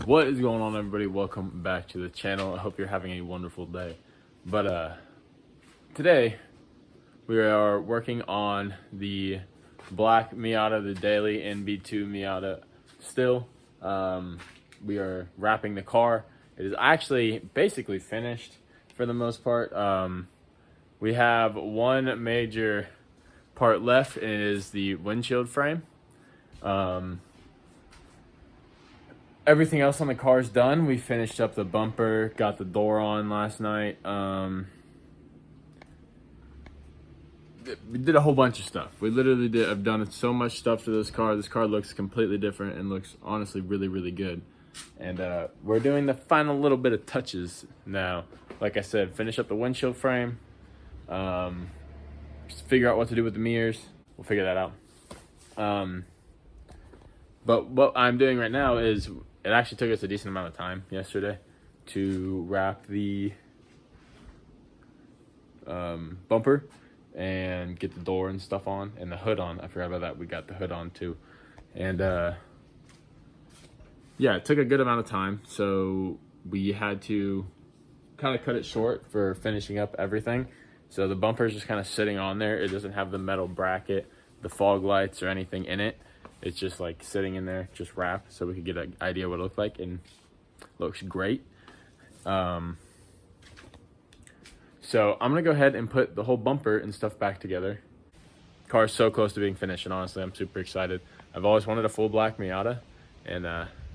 What is going on, everybody? Welcome back to the channel. I hope you're having a wonderful day. But today we are working on the black Miata, the daily NB2 Miata. Still, we are wrapping the car. It is actually basically finished for the most part. We have one major part left, and it is the windshield frame. Everything else on the car is done. We finished up the bumper, got the door on last night. We did a whole bunch of stuff. We literally did. I've done so much stuff to this car. This car looks completely different and looks honestly really, really good. And we're doing the final little bit of touches now. Like I said, finish up the windshield frame. Just figure out what to do with the mirrors. We'll figure that out. But what I'm doing right now is, it actually took us a decent amount of time yesterday to wrap the bumper and get the door and stuff on and the hood on. I forgot about that. We got the hood on too. And yeah, it took a good amount of time. So we had to kind of cut it short for finishing up everything. So the bumper is just kind of sitting on there. It doesn't have the metal bracket, the fog lights or anything in it. It's just like sitting in there, just wrapped, so we could get an idea what it looked like, and looks great. So I'm gonna go ahead and put the whole bumper and stuff back together. Car's so close to being finished, and honestly, I'm super excited. I've always wanted a full black Miata, and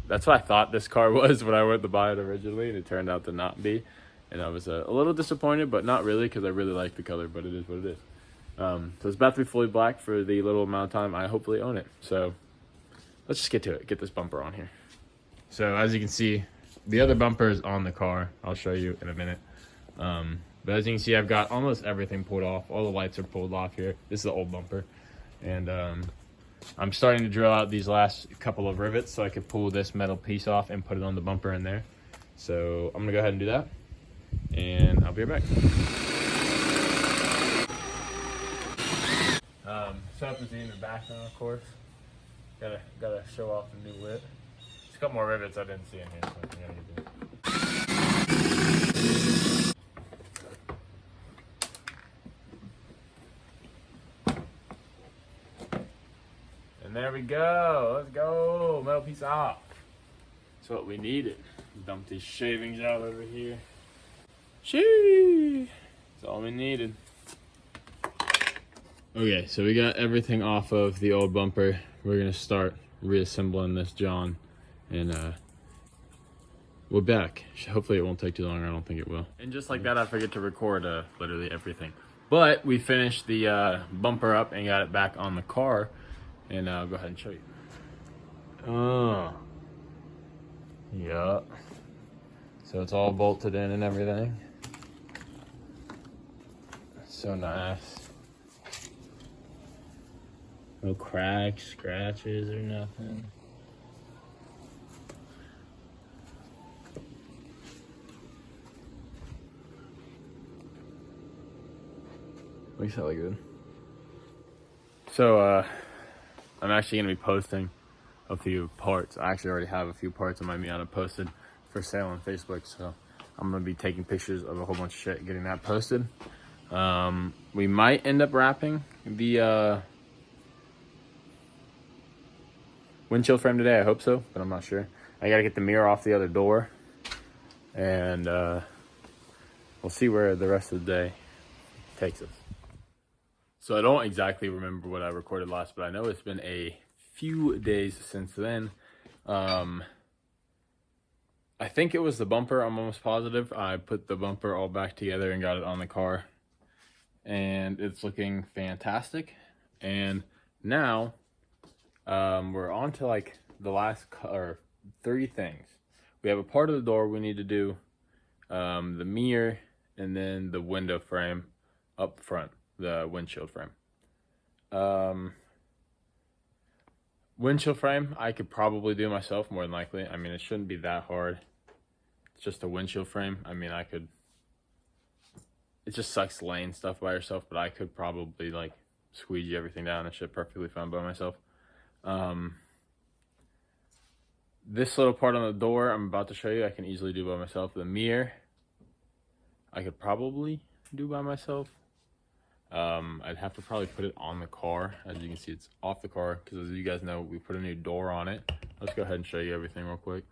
that's what I thought this car was when I went to buy it originally, and it turned out to not be. And I was a little disappointed, but not really, because I really like the color, but it is what it is. So it's about to be fully black for the little amount of time I hopefully own it. So let's just get to it, get this bumper on here. So as you can see, the other bumper is on the car. I'll show you in a minute. But as you can see, I've got almost everything pulled off. All the lights are pulled off here. This is the old bumper. And I'm starting to drill out these last couple of rivets so I could pull this metal piece off and put it on the bumper in there. So I'm gonna go ahead and do that, and I'll be right back. Setup is in the back now, of course. Gotta show off the new lip. There's a couple more rivets I didn't see in here, so I gotta get this. And there we go. Let's go. Metal piece off. That's what we needed. Dump these shavings out over here. Shee! That's all we needed. Okay, so we got everything off of the old bumper. We're gonna start reassembling this John, and we're back. Hopefully it won't take too long. I don't think it will. And just like that, I forget to record literally everything. But we finished the bumper up and got it back on the car, and I'll go ahead and show you. Oh, yeah. So it's all bolted in and everything. So nice. No cracks, scratches, or nothing. Looks hella good. So, I'm actually going to be posting a few parts. I actually already have a few parts of my Miata posted for sale on Facebook. So, I'm going to be taking pictures of a whole bunch of shit, getting that posted. We might end up wrapping the windshield frame today. I hope so, but I'm not sure. I gotta get the mirror off the other door, and we'll see where the rest of the day takes us. So I don't exactly remember what I recorded last, but I know it's been a few days since then. I think it was the bumper. I'm almost positive. I put the bumper all back together and got it on the car, and it's looking fantastic. And now we're on to like the last 3 things. We have a part of the door we need to do, the mirror, and then the window frame up front, the windshield frame. Windshield frame I could probably do myself, more than likely. I mean, it shouldn't be that hard. It's just a windshield frame. I mean, it just sucks laying stuff by yourself, but I could probably like squeegee everything down and shit perfectly fine by myself. This little part on the door I'm about to show you, I can easily do by myself. The mirror, I could probably do by myself. I'd have to probably put it on the car. As you can see, it's off the car because, as you guys know, we put a new door on it. Let's go ahead and show you everything real quick.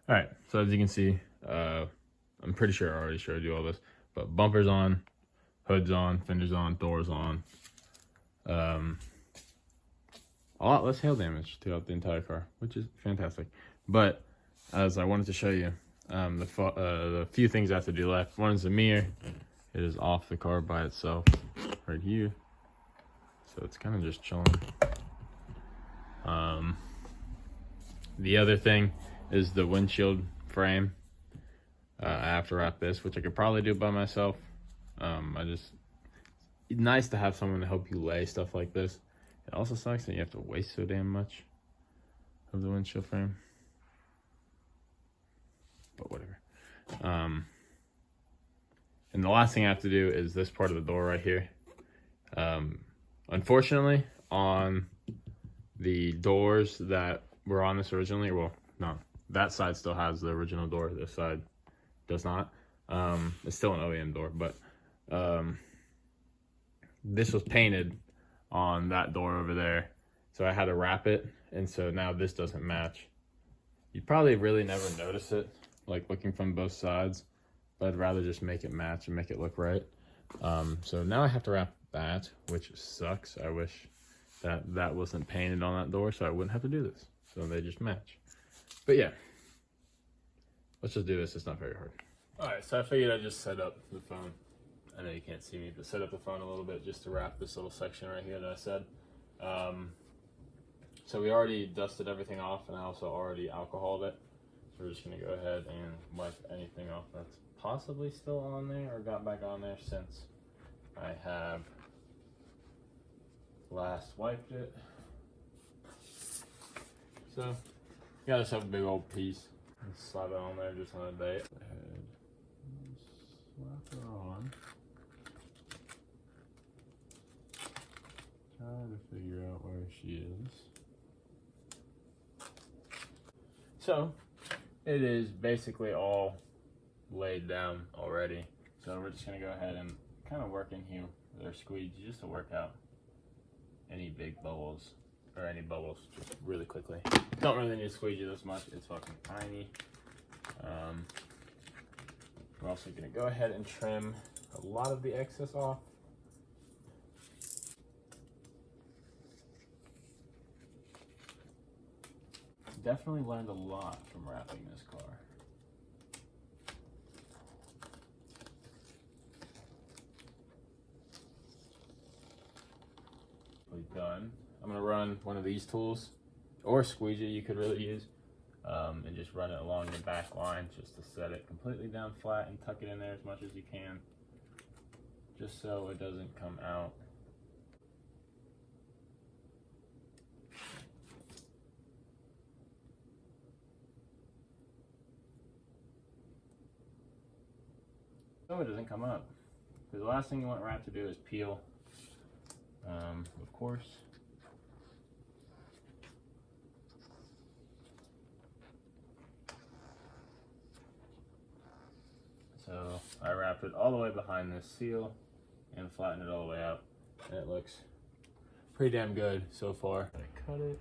All right, so as you can see, I'm pretty sure I already showed you all this, but bumpers on, hood's on, fenders on, doors on. A lot less hail damage throughout the entire car, which is fantastic. But as I wanted to show you, the few things I have to do left. One is the mirror. It is off the car by itself right here, so it's kind of just chilling. The other thing is the windshield frame. I have to wrap this, which I could probably do by myself. It's nice to have someone to help you lay stuff like this. It also sucks that you have to waste so damn much of the windshield frame, but whatever. And the last thing I have to do is this part of the door right here. Unfortunately, on the doors that were on this originally, well, no, that side still has the original door. This side does not. It's still an OEM door, but this was painted on that door over there, so I had to wrap it, and so now this doesn't match. You probably really never notice it, like looking from both sides, but I'd rather just make it match and make it look right. So now I have to wrap that, which sucks. I wish that wasn't painted on that door, so I wouldn't have to do this. So they just match. But yeah, let's just do this. It's not very hard. All right, so I figured I'd just set up the phone. I know you can't see me, but set up the phone a little bit just to wrap this little section right here that I said. So we already dusted everything off, and I also already alcoholed it. So we're just gonna go ahead and wipe anything off that's possibly still on there or got back on there since I have last wiped it. So you gotta just have a big old piece and slap it on there just on a day. Slap her on. Trying to figure out where she is. So it is basically all laid down already. So we're just gonna go ahead and kind of work in here with our squeegee just to work out any big bubbles or any bubbles just really quickly. Don't really need to squeegee this much, it's fucking tiny. We're also gonna go ahead and trim a lot of the excess off. Definitely learned a lot from wrapping this car. We're done. I'm gonna run one of these tools, or squeegee you could really use, and just run it along the back line just to set it completely down flat and tuck it in there as much as you can, just so it doesn't come out. So it doesn't come up. Because the last thing you want wrap to do is peel, of course. So I wrapped it all the way behind this seal and flattened it all the way out. And it looks pretty damn good so far. I cut it.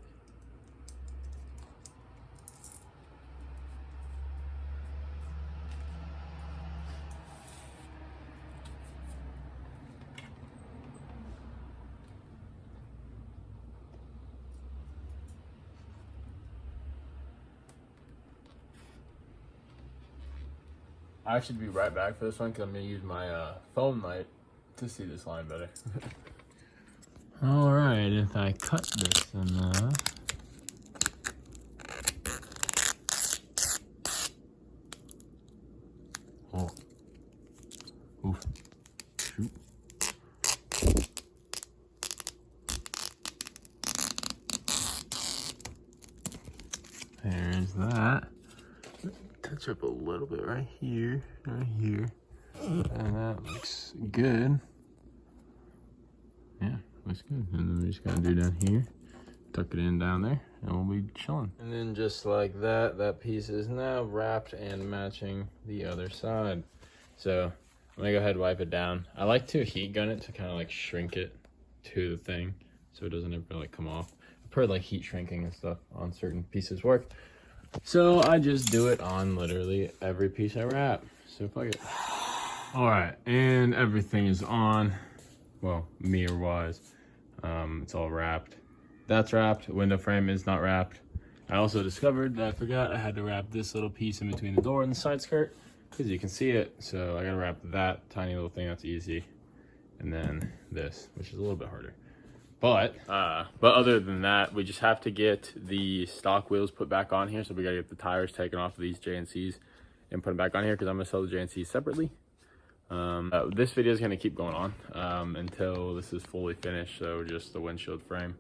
I should be right back for this one because I'm going to use my phone light to see this line better. Alright, if I cut this enough. Oh. Oof. Shoot. There's that. Touch up a little bit right here, and that looks good. Yeah, looks good. And then we just gotta do down here, tuck it in down there, and we'll be chilling. And then just like that, that piece is now wrapped and matching the other side. So I'm gonna go ahead and wipe it down. I like to heat gun it to kind of like shrink it to the thing so it doesn't ever like come off. I've heard like heat shrinking and stuff on certain pieces work. So I just do it on literally every piece I wrap. So fuck it. All right, and everything is on. Well, mirror wise, it's all wrapped. That's wrapped. Window frame is not wrapped. I also discovered that I forgot I had to wrap this little piece in between the door and the side skirt because you can see it. So I gotta wrap that tiny little thing. That's easy. And then this, which is a little bit harder. But other than that, we just have to get the stock wheels put back on here. So we gotta get the tires taken off of these JNCs and put them back on here because I'm gonna sell the JNCs separately. This video is going to keep going on until this is fully finished, so just the windshield frame.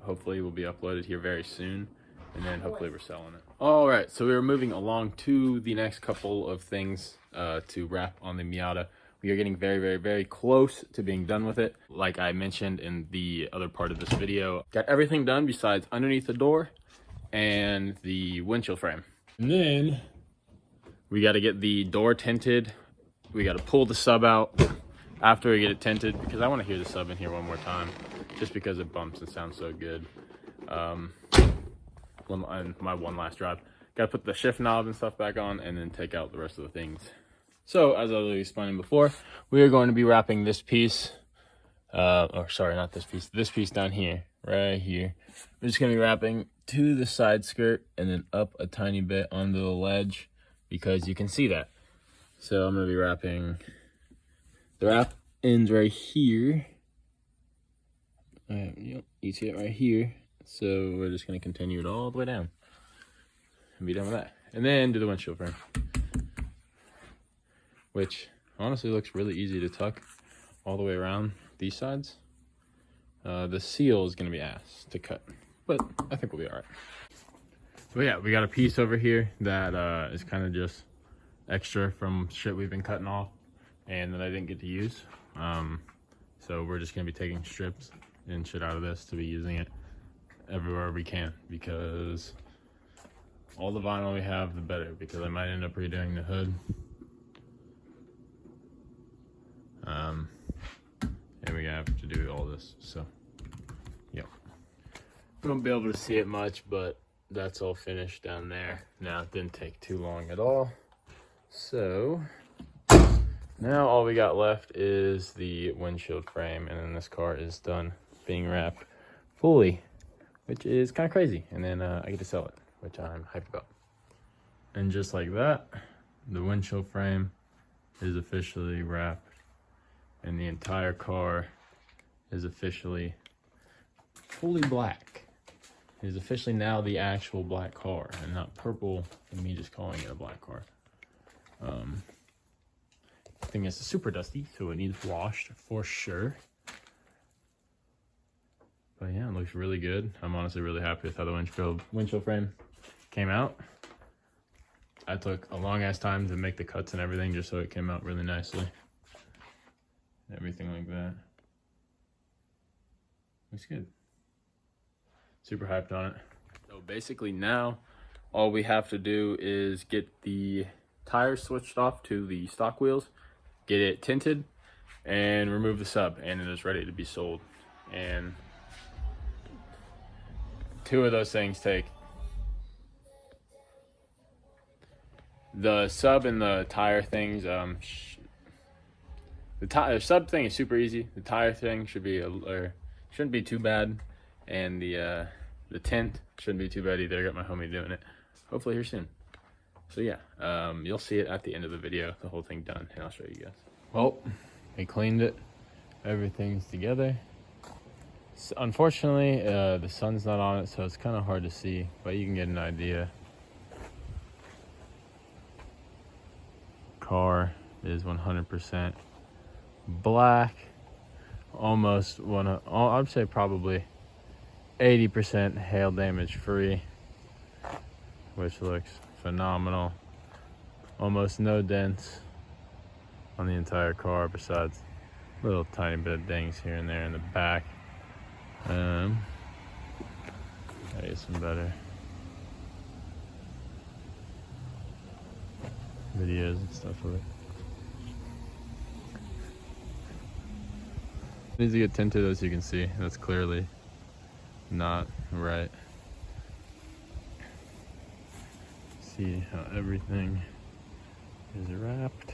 Hopefully will be uploaded here very soon, and then hopefully we're selling it. All right, so we're moving along to the next couple of things to wrap on the Miata. We are getting very, very, very close to being done with it. Like I mentioned in the other part of this video, got everything done besides underneath the door and the windshield frame. And then we got to get the door tinted. We got to pull the sub out after we get it tinted because I want to hear the sub in here one more time just because it bumps and sounds so good. And my one last drive. Got to put the shift knob and stuff back on and then take out the rest of the things. So as I was explaining before, we are going to be wrapping this piece, or sorry, not this piece down here, right here. We're just going to be wrapping to the side skirt and then up a tiny bit onto the ledge, because you can see that. So I'm going to be wrapping, the wrap ends right here. Yep, you see it right here. So we're just going to continue it all the way down and be done with that. And then do the windshield frame, which honestly looks really easy to tuck all the way around these sides. The seal is going to be ass to cut, but I think we'll be all right. But yeah, we got a piece over here that is kind of just extra from shit we've been cutting off and that I didn't get to use. So we're just gonna be taking strips and shit out of this to be using it everywhere we can, because all the vinyl we have, the better, because I might end up redoing the hood. And we're gonna have to do all this, so yeah. We won't be able to see it much, but that's all finished down there. Now it didn't take too long at all. So now all we got left is the windshield frame, and then this car is done being wrapped fully, which is kind of crazy. And then I get to sell it, which I'm hyped about. And just like that, the windshield frame is officially wrapped, and the entire car is officially fully black. It is officially now the actual black car and not purple and me just calling it a black car. I think it's super dusty, so it needs washed for sure. But yeah, it looks really good. I'm honestly really happy with how the windshield frame came out. I took a long ass time to make the cuts and everything just so it came out really nicely. Everything like that. Looks good. Super hyped on it. So basically now all we have to do is get the tires switched off to the stock wheels, get it tinted, and remove the sub, and it is ready to be sold. And two of those things take, the sub and the tire things, the sub thing is super easy. The tire thing shouldn't be too bad, and the tint shouldn't be too bad either. I got my homie doing it, hopefully here soon. So yeah, you'll see it at the end of the video, the whole thing done, and I'll show you guys. Well, we cleaned it, everything's together. So unfortunately, the sun's not on it, so it's kind of hard to see, but you can get an idea. Car is 100% black, almost I'd say probably 80% hail damage free, which looks phenomenal. Almost no dents on the entire car, besides little tiny bit of dings here and there in the back. I get some better videos and stuff of it. It needs to get tinted, as you can see. That's clearly not right. See how everything is wrapped.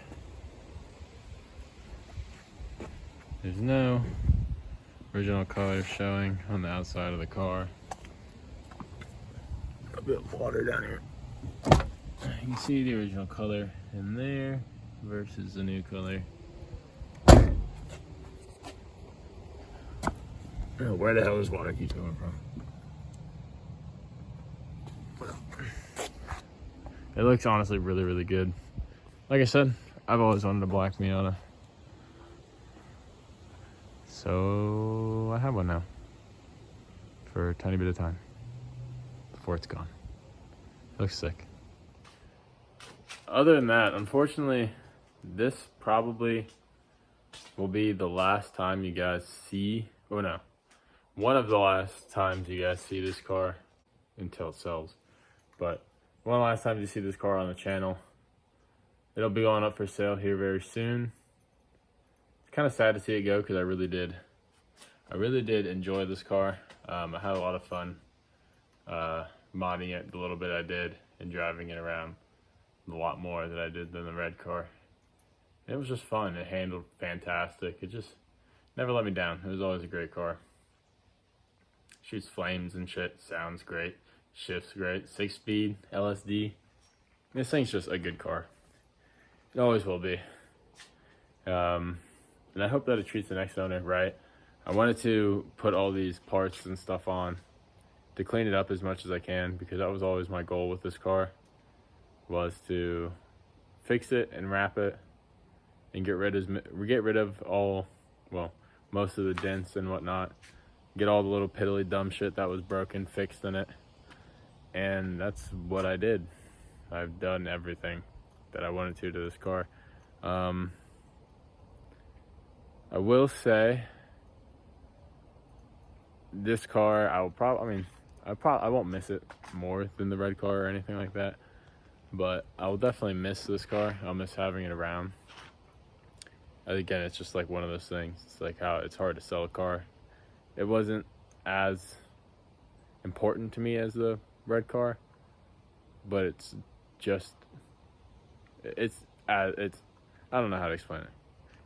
There's no original color showing on the outside of the car. A bit of water down here. You can see the original color in there versus the new color. Oh, where the hell does water keep coming from? It looks honestly really, really good. Like I said, I've always wanted a black Miata. So I have one now for a tiny bit of time before it's gone. It looks sick. Other than that, unfortunately, this probably will be the last time you guys see, oh no, one of the last times you guys see this car until it sells. But one of the last times you see this car on the channel. It'll be going up for sale here very soon. It's kind of sad to see it go because I really did enjoy this car. I had a lot of fun modding it the little bit I did and driving it around a lot more than I did than the red car. It was just fun. It handled fantastic. It just never let me down. It was always a great car. Shoots flames and shit. Sounds great. Shifts great. 6-speed LSD. This thing's just a good car. It always will be. And I hope that it treats the next owner right. I wanted to put all these parts and stuff on to clean it up as much as I can, because that was always my goal with this car, was to fix it and wrap it and get rid of all, well, most of the dents and whatnot. Get all the little piddly dumb shit that was broken fixed in it. And that's what I did. I've done everything that I wanted to this car. I will say, this car, I won't miss it more than the red car or anything like that, but I will definitely miss this car. I'll miss having it around. Again, it's just like one of those things. It's like how it's hard to sell a car. It wasn't as important to me as the red car, but it's I don't know how to explain it.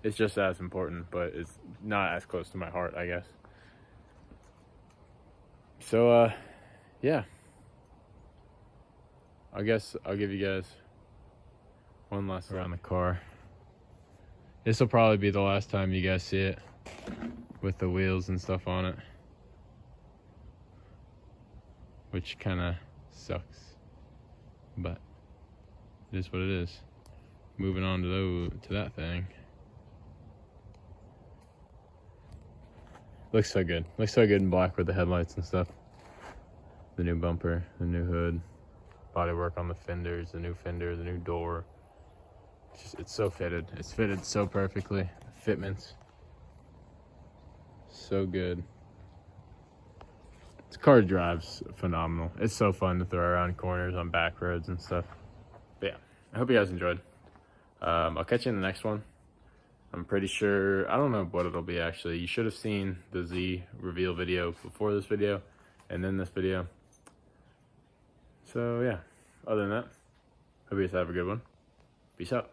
It's just as important, but it's not as close to my heart, I guess. So, yeah. I guess I'll give you guys one last around the car. This will probably be the last time you guys see it with the wheels and stuff on it, which kind of sucks, but it is what it is. Moving on to that thing. Looks so good. Looks so good in black with the headlights and stuff. The new bumper, the new hood, bodywork on the fenders, the new fender, the new door. It's so fitted. It's fitted so perfectly. Fitments. So good. This car drives phenomenal. It's so fun to throw around corners on back roads and stuff. But yeah, I hope you guys enjoyed. I'll catch you in the next one. I'm pretty sure, I don't know what it'll be actually. You should have seen the Z reveal video before this video and then this video. So yeah, other than that, hope you guys have a good one. Peace out.